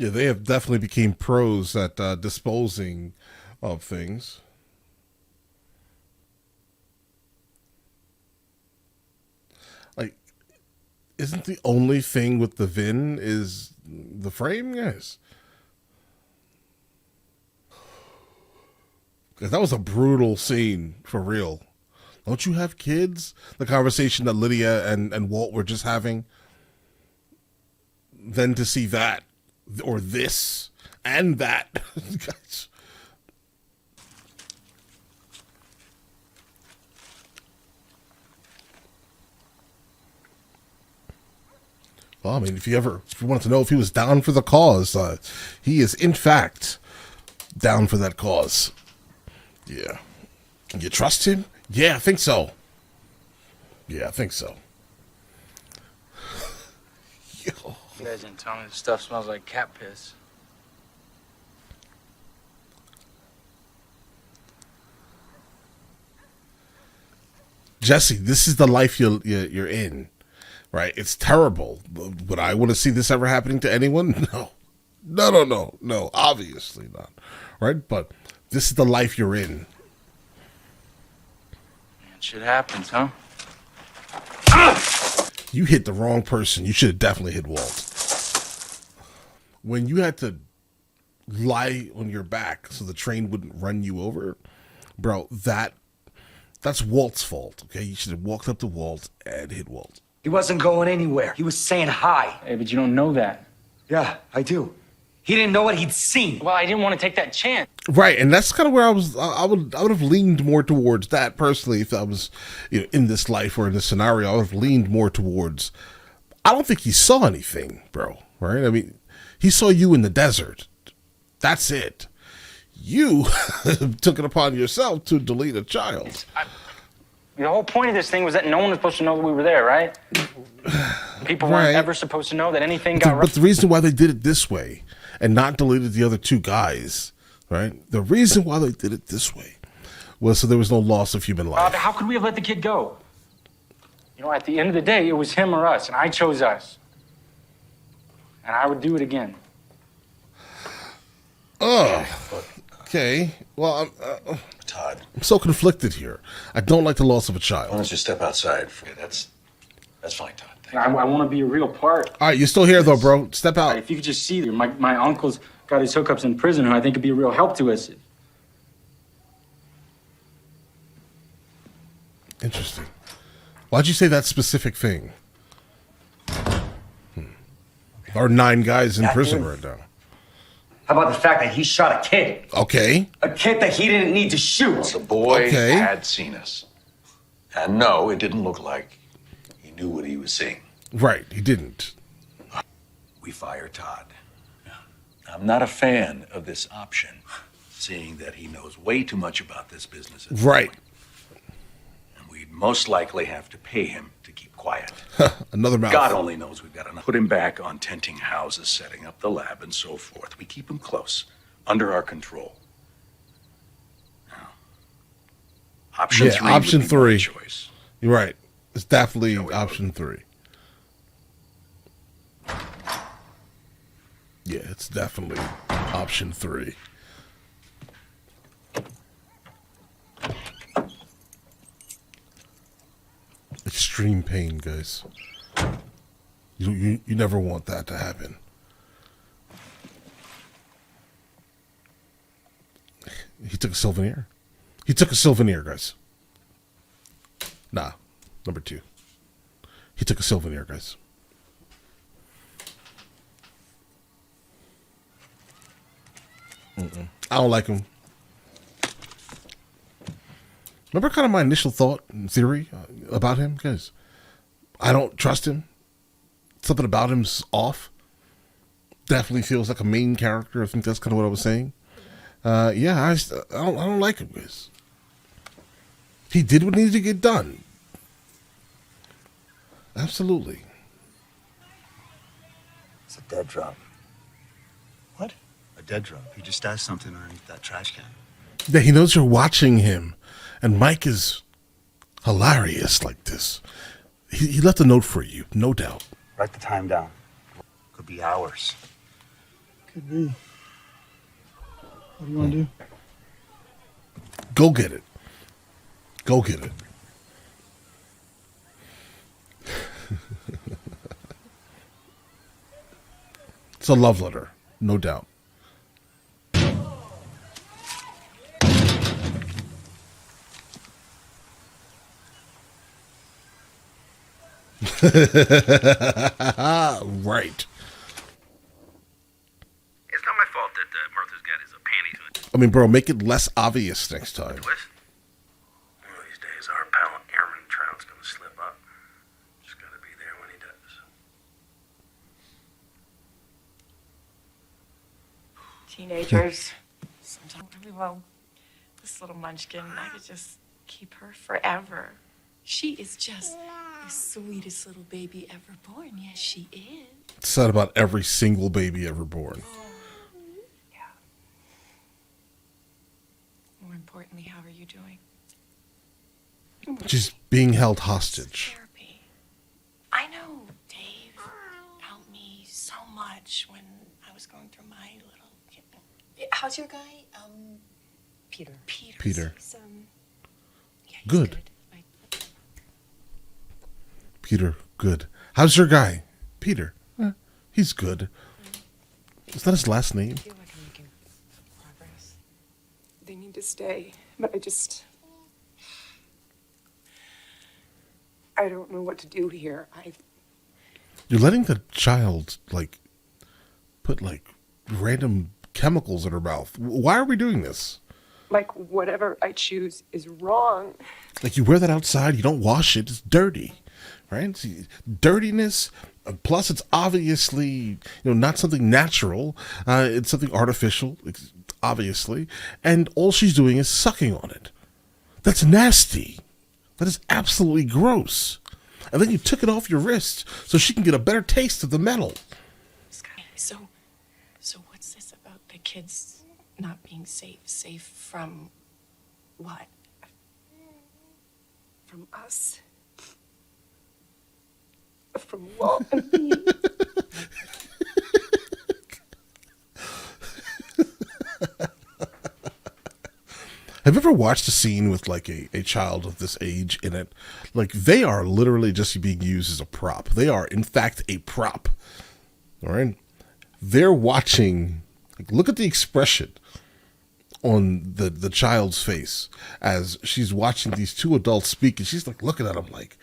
Yeah, they have definitely became pros at disposing of things. Like, isn't the only thing with the VIN is the frame, guys? 'Cause that was a brutal scene for real. Don't you have kids? The conversation that Lydia and Walt were just having. Then to see that or this and that. Guys. Well, I mean, if you wanted to know if he was down for the cause, he is in fact down for that cause. Yeah. You trust him? Yeah, I think so. Yeah, I think so. Yo. You guys didn't tell me this stuff smells like cat piss. Jesse, this is the life you're in, right? It's terrible. Would I want to see this ever happening to anyone? No. Obviously not, right? But this is the life you're in. Man, shit happens, huh? You hit the wrong person. You should have definitely hit Walt. When you had to lie on your back so the train wouldn't run you over, bro, that's Walt's fault, okay? You should have walked up to Walt and hit Walt. He wasn't going anywhere. He was saying hi. Hey, but you don't know that. Yeah, I do. He didn't know what he'd seen. Well, I didn't want to take that chance. Right, and that's kind of where I would have leaned more towards that personally if I was, in this life or in this scenario. I would have leaned more towards. I don't think he saw anything, bro. Right? I mean, he saw you in the desert. That's it. You took it upon yourself to delete a child. The whole point of this thing was that no one was supposed to know that we were there, right? People weren't ever supposed to know that anything got But the reason why they did it this way and not deleted the other two guys, right? The reason why they did it this way was so there was no loss of human life. How could we have let the kid go? At the end of the day, it was him or us, and I chose us. And I would do it again. Oh, okay. Well, Todd, I'm so conflicted here. I don't like the loss of a child. why don't you step outside? That's fine, Todd. Thank I you. want to be a real part. All right, you're still here though, bro. Step out. If you could just see, my uncle's got his hookups in prison, who I think could be a real help to us. Interesting. Why'd you say that specific thing? There are 9 guys in prison right now. How about the fact that he shot a kid? Okay. A kid that he didn't need to shoot. The boy Okay. had seen us. And no, it didn't look like he knew what he was seeing. Right, he didn't. We fire Todd. I'm not a fan of this option, seeing that he knows way too much about this business. At this Right. point. And we'd most likely have to pay him to keep quiet. Another mouth. God only knows we've got enough. Put him back on tenting houses, setting up the lab, and so forth. We keep him close, under our control. Now, option 3 option would be my 3. choice. You're right. It's definitely option 3. Yeah, it's definitely option 3. Extreme pain, guys. You never want that to happen. He took a souvenir. He took a souvenir, guys. Nah, number 2. He took a souvenir, guys. I don't like him. Remember kind of my initial thought and theory about him? Guys, I don't trust him. Something about him's off. Definitely feels like a main character. I think that's kind of what I was saying. Yeah, I don't like him, guys. He did what needed to get done. Absolutely. It's a dead drop. What? A dead drop. He just stashed something underneath that trash can. Yeah, he knows you're watching him. And Mike is hilarious like this. He left a note for you, no doubt. Write the time down. Could be hours. Could be. What do you want to do? Go get it. Go get it. It's a love letter, no doubt. Right. It's not my fault that Martha's got his panties in a I mean, bro, make it less obvious next time. twist. One of these days, our pal Airman Trout's gonna slip up. Just gotta be there when he does. Teenagers. Sometimes, well, this little munchkin, I could just keep her forever. She is just the sweetest little baby ever born. Yes, she is. It's said about every single baby ever born. Yeah. More importantly, how are you doing? She's being held hostage. Therapy. I know Dave helped me so much when I was going through my little. How's your guy? Peter. Peter. He's, yeah, he's Good. Peter, good. How's your guy? Peter. He's good. Is that his last name? I feel like I'm making progress. They need to stay, but I don't know what to do here. You're letting the child, like, put, like, random chemicals in her mouth. Why are we doing this? Like, whatever I choose is wrong. Like, you wear that outside, you don't wash it, it's dirty, right? See, dirtiness, plus it's obviously, not something natural. It's something artificial, obviously. And all she's doing is sucking on it. That's nasty. That is absolutely gross. And then you took it off your wrist so she can get a better taste of the metal. So what's this about the kids not being safe? Safe from what? From us? From Walt and me? Have you ever watched a scene with like a child of this age in it? Like they are literally just being used as a prop. They are in fact a prop. All right. They're watching, like, look at the expression on the child's face as she's watching these two adults speak, and she's like looking at them like,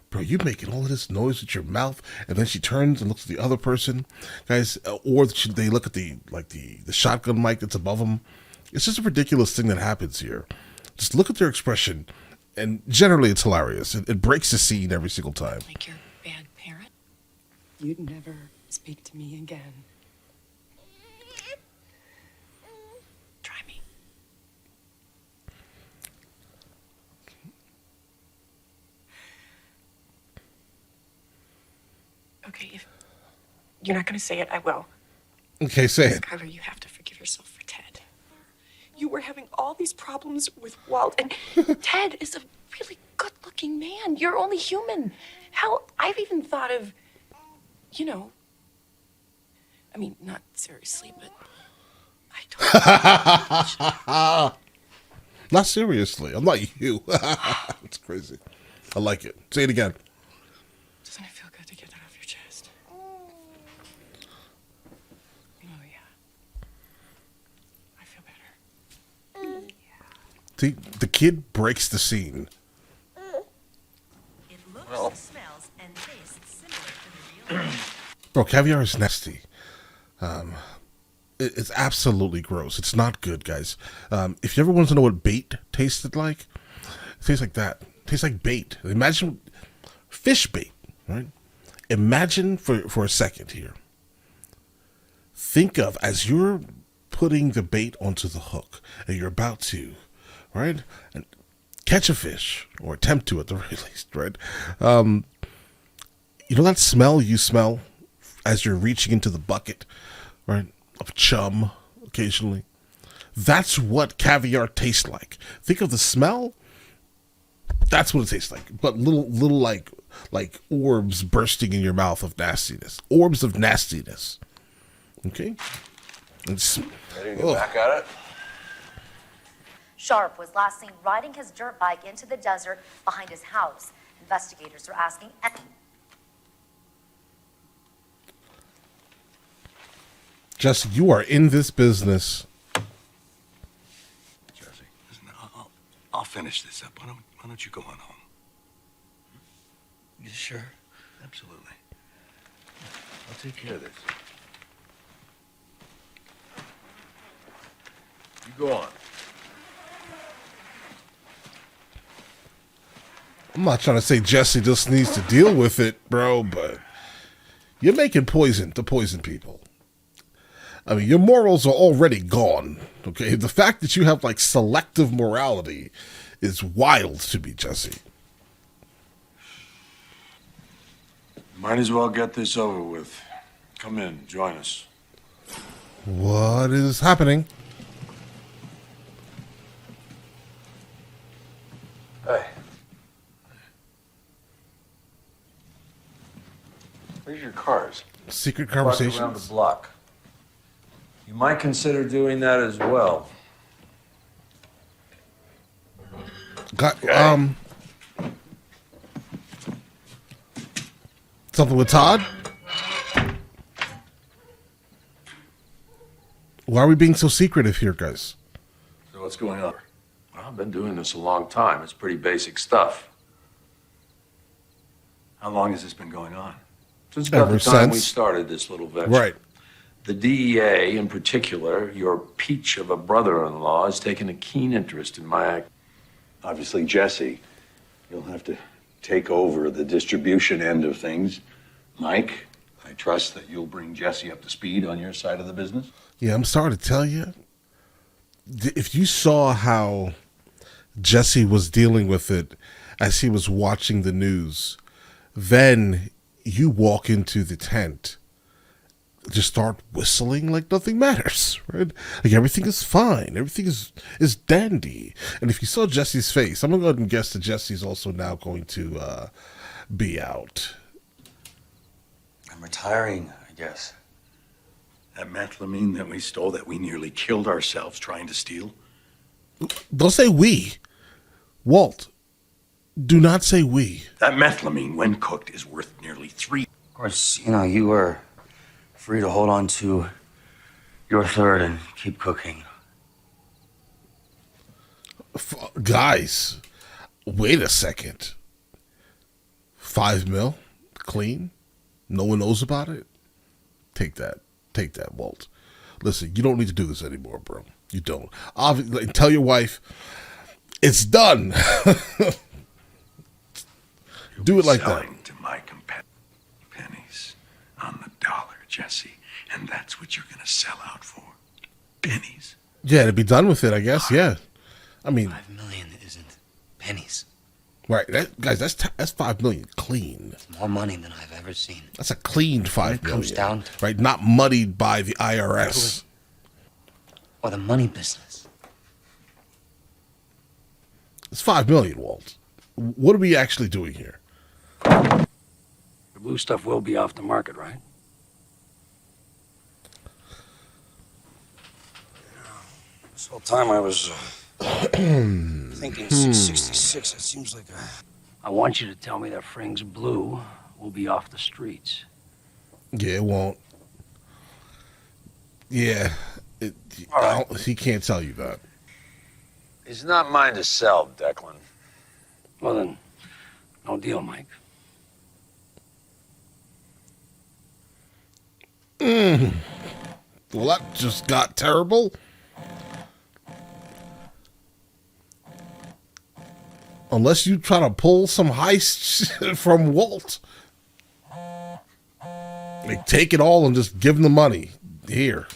bro, you making all of this noise with your mouth. And then she turns and looks at the other person, guys, or they look at the shotgun mic that's above them. It's just a ridiculous thing that happens here. Just look at their expression, and generally it's hilarious. It breaks the scene every single time. Like you're a bad parent? You'd never speak to me again. Try me. Okay, if you're not going to say it, I will. Okay, say it. Skylar, you have to forgive yourself for Ted. You were having all these problems with Walt, and Ted is a really good-looking man. You're only human. Hell, I've even thought of, I mean, not seriously, but I don't. Not seriously. I'm not you. It's crazy. I like it. Say it again. Doesn't it feel good to get that off your chest? Oh, yeah. I feel better. See, the kid breaks the scene. It looks, smells, and tastes similar to the real. Bro, caviar is nasty. It's absolutely gross. It's not good, guys. If you ever want to know what bait tasted like, it tastes like that. It tastes like bait. Imagine fish bait, right? Imagine for a second here. Think of, as you're putting the bait onto the hook and you're about to, right, and catch a fish, or attempt to at the very least, right? You know that smell you smell as you're reaching into the bucket, right, of chum occasionally? That's what caviar tastes like. Think of the smell. That's what it tastes like. But little like orbs bursting in your mouth of nastiness. Orbs of nastiness. Okay? It's, Ready to get back at it? Sharp was last seen riding his dirt bike into the desert behind his house. Investigators are asking. Jesse, you are in this business. Jesse, listen, I'll finish this up. Why don't you go on home? You sure? Absolutely. I'll take care of this. You go on. I'm not trying to say Jesse just needs to deal with it, bro, but you're making poison to poison people. I mean, your morals are already gone, okay? The fact that you have, like, selective morality is wild to me, Jesse. Might as well get this over with. Come in, join us. What is happening? Hey. Where's your cars? Secret Walking around the conversations? block. You might consider doing that as well. Got, something with Todd? Why are we being so secretive here, guys? So what's going on? Well, I've been doing this a long time. It's pretty basic stuff. How long has this been going on? Since about Ever the time we since. started this little venture. Right. The DEA, in particular, your peach of a brother-in-law, has taken a keen interest in my act. Obviously, Jesse, you'll have to take over the distribution end of things. Mike, I trust that you'll bring Jesse up to speed on your side of the business. Yeah, I'm sorry to tell you. If you saw how Jesse was dealing with it as he was watching the news, then you walk into the tent, just start whistling like nothing matters, right? Like everything is fine, everything is dandy. And if you saw Jesse's face, I'm gonna go ahead and guess that Jesse's also now going to be out. I'm retiring, I guess. That methylamine that we stole, that we nearly killed ourselves trying to steal. Don't say we, Walt. Do not say we. That methylamine, when cooked, is worth nearly $3. Of course, you were free to hold on to your third and keep cooking. Guys, wait a second. 5 mil, clean. No one knows about it. Take that, Walt. Listen, you don't need to do this anymore, bro. You don't. Obviously, tell your wife it's done. Do it like that. Selling to my competitor pennies on the dollar, Jesse, and that's what you're gonna sell out for. Pennies. Yeah, to be done with it, I guess. Yeah, I mean, $5 million isn't pennies. right, guys. That's 5 million clean. It's more money than I've ever seen. That's a clean 5 When it comes million, down to right? Not muddied by the IRS. or the money business. It's 5 million, Walt. What are we actually doing here? The blue stuff will be off the market, right? This whole time I was thinking 666. It seems like I want you to tell me that Fring's blue will be off the streets. Yeah, it won't. Yeah, he can't tell you that. It's not mine to sell, Declan. Well then, no deal, Mike. Well, that just got terrible. Unless you try to pull some heist from Walt. Like, take it all and just give him the money. Here.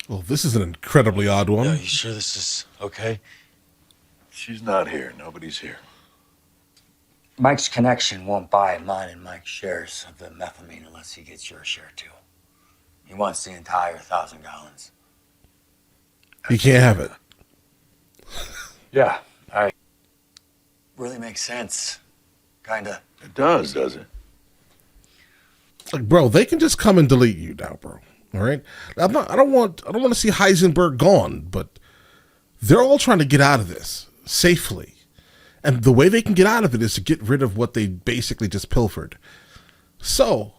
Well, this is an incredibly odd one. Yeah, you sure this is okay? She's not here. Nobody's here. Mike's connection won't buy mine and Mike's shares of the methylamine unless he gets your share too. He wants the entire 1,000 gallons. You can't have it. Yeah, Really makes sense. Kinda. It does it? Like, bro, they can just come and delete you now, bro. All right. I don't want to see Heisenberg gone, but they're all trying to get out of this safely. And the way they can get out of it is to get rid of what they basically just pilfered. So,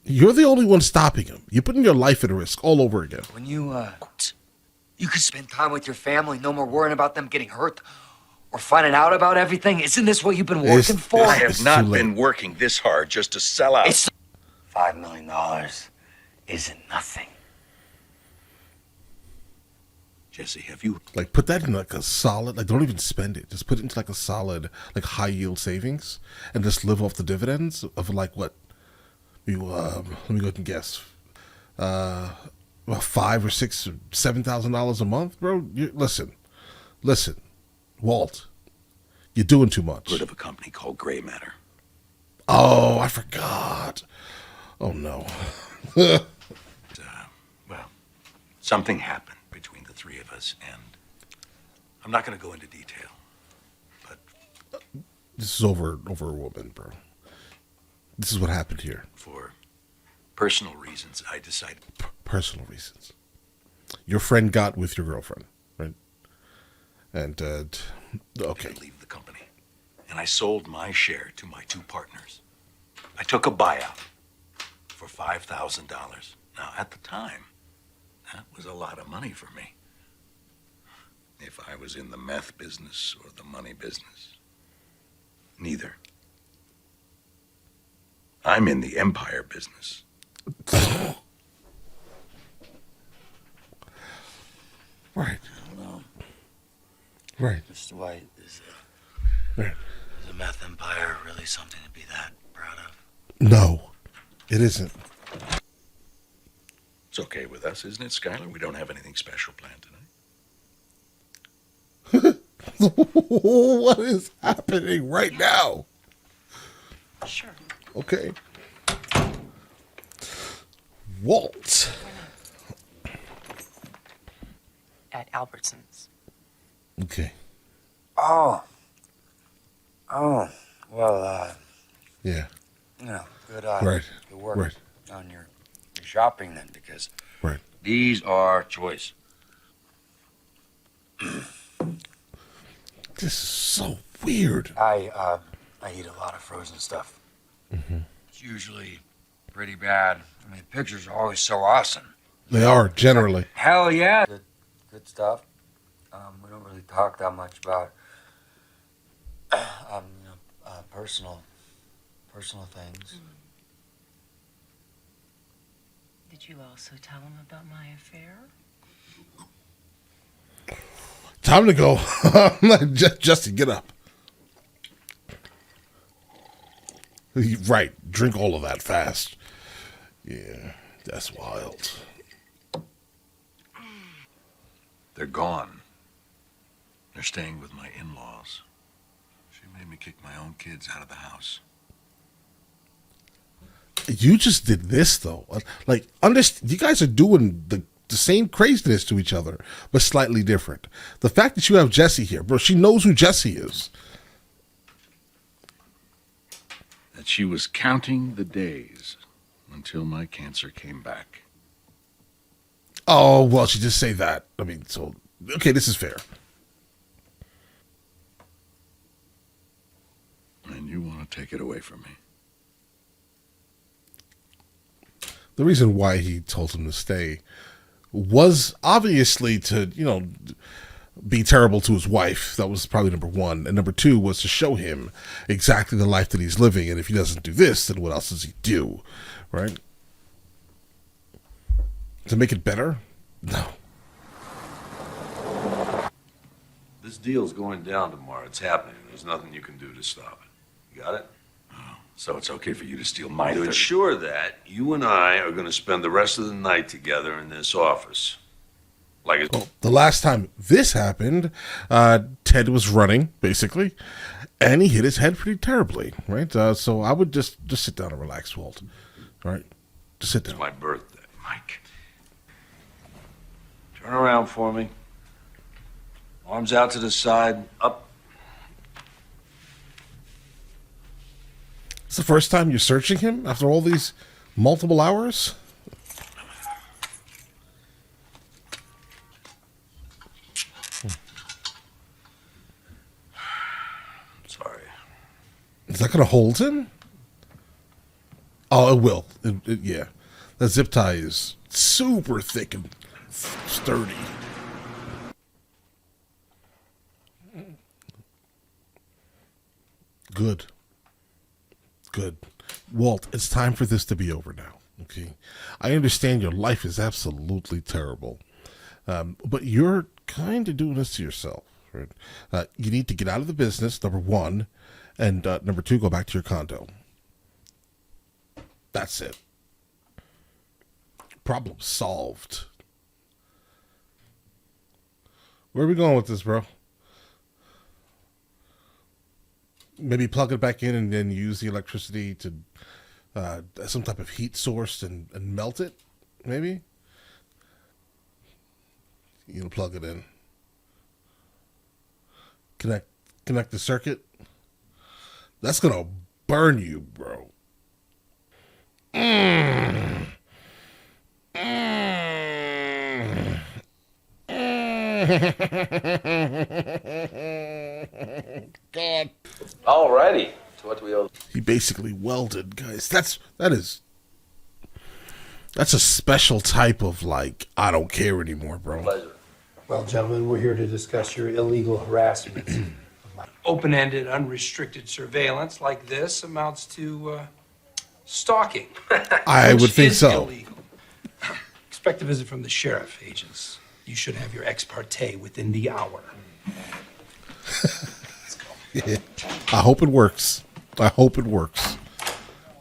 you're the only one stopping him. You're putting your life at risk all over again. When you could spend time with your family, no more worrying about them getting hurt or finding out about everything. Isn't this what you've been working for? I have not been working this hard just to sell out. $5 million isn't nothing. Jesse, have you... Like, put that in like a solid, like, don't even spend it. Just put it into like a solid, like, high yield savings and just live off the dividends of like what? Let me go and guess. Well, $5,000 or $6,000 or $7,000 a month, bro. Listen, Walt, you're doing too much. Rid of a company called Gray Matter. Oh, I forgot. Oh no. Well, something happened between the three of us, and I'm not going to go into detail, but this is over a woman, bro. This is what happened here. For personal reasons, I decided. Personal reasons. Your friend got with your girlfriend, right? And okay. Leave the company, and I sold my share to my two partners. I took a buyout for $5,000. Now, at the time, that was a lot of money for me. If I was in the meth business or the money business, neither. I'm in the empire business. Right. I don't know. Right. Mr. White, is Right. the meth empire really something to be that proud of? No, it isn't. It's okay with us, isn't it, Skylar? We don't have anything special planned tonight. What is happening right now? Sure. Okay. Walt. At Albertsons. Okay. Oh, well, Yeah. you know, good, Right. good work Right. on your shopping then, because Right. these are choice. This is so weird. I eat a lot of frozen stuff. Mm-hmm. It's usually pretty bad. I mean, pictures are always so awesome. They are, generally. Hell yeah. Good stuff. We don't really talk that much about personal things. Did you also tell him about my affair? Time to go. Justin, get up. Right. Drink all of that fast. Yeah, that's wild. They're gone. They're staying with my in-laws. She made me kick my own kids out of the house. You just did this, though. Like, you guys are doing the same craziness to each other, but slightly different. The fact that you have Jesse here, bro, she knows who Jesse is. That she was counting the days until my cancer came back. Oh, well, she just say that. I mean, so, okay, this is fair. And you want to take it away from me? The reason why he told him to stay was obviously to, be terrible to his wife. That was probably number one. And number two was to show him exactly the life that he's living. And if he doesn't do this, then what else does he do? Right? To make it better? No. This deal's going down tomorrow. It's happening. There's nothing you can do to stop it. You got it? So it's okay for you to steal my To 30. ensure that, you and I are going to spend the rest of the night together in this office. Like it's... Well, the last time this happened, Ted was running, basically, and he hit his head pretty terribly, right? So I would just sit down and relax, Walt. All right? Just sit down. It's my birthday. Mike. Turn around for me. Arms out to the side. Up. It's the first time you're searching him after all these multiple hours? Sorry. Is that going to hold him? Oh, it will. Yeah. That zip tie is super thick and sturdy. Good. Good. Walt, it's time for this to be over now. Okay. I understand your life is absolutely terrible. But you're kind of doing this to yourself. Right? You need to get out of the business, number one. And number two, go back to your condo. That's it. Problem solved. Where are we going with this, bro? Maybe plug it back in and then use the electricity to some type of heat source and melt it, maybe? You'll plug it in. Connect the circuit. That's gonna burn you, bro. God. Alrighty. So what do we owe? He basically welded, guys. That's a special type of like I don't care anymore, bro. Pleasure. Well, gentlemen, we're here to discuss your illegal harassment. Open-ended, unrestricted surveillance like this amounts to stalking. I which would think is so. illegal. Expect a visit from the sheriff, agents. You should have your ex parte within the hour. Yeah. I hope it works. I hope it works.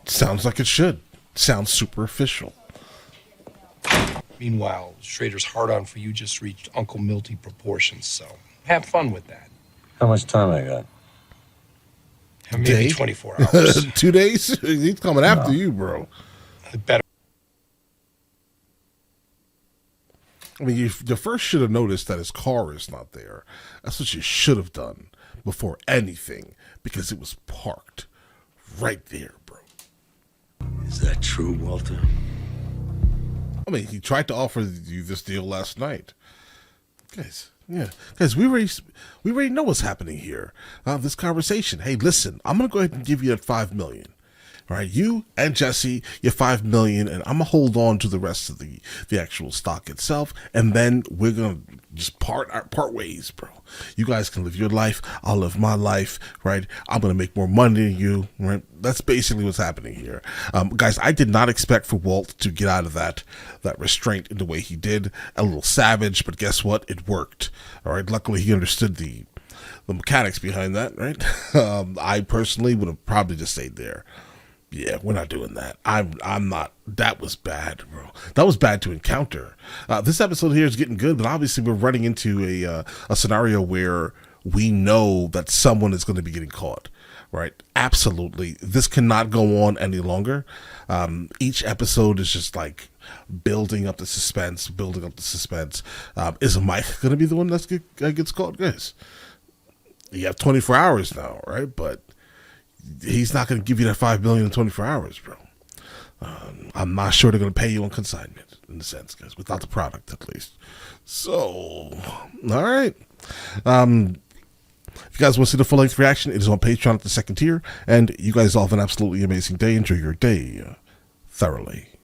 Sounds like it should. Sounds super official. Meanwhile, Schrader's hard-on for you just reached Uncle Milty proportions, so have fun with that. How much time I got? Maybe Day? 24 hours. 2 days? He's coming after you, bro. Better. I mean, you first should have noticed that his car is not there. That's what you should have done before anything, because it was parked right there, bro. Is that true, Walter? I mean, he tried to offer you this deal last night. Guys, yeah. Guys, we already know what's happening here. This conversation. Hey, listen, I'm going to go ahead and give you that $5 million. All right, you and Jesse, your $5 million, and I'm gonna hold on to the rest of the actual stock itself, and then we're gonna just part ways, bro. You guys can live your life, I'll live my life, right? I'm gonna make more money than you, right? That's basically what's happening here, guys. I did not expect for Walt to get out of that restraint in the way he did. A little savage, but guess what? It worked. All right. Luckily, he understood the mechanics behind that, right? I personally would have probably just stayed there. Yeah, we're not doing that. I'm not. That was bad, bro. That was bad to encounter. This episode here is getting good, but obviously we're running into a scenario where we know that someone is going to be getting caught, right? Absolutely. This cannot go on any longer. Each episode is just like building up the suspense. Is Mike going to be the one that gets caught, guys? You have 24 hours now, right? But he's not going to give you that $5 million in 24 hours, bro. I'm not sure they're going to pay you on consignment, in a sense, guys, without the product, at least. So, all right. If you guys want to see the full-length reaction, it is on Patreon at the second tier. And you guys all have an absolutely amazing day. Enjoy your day thoroughly.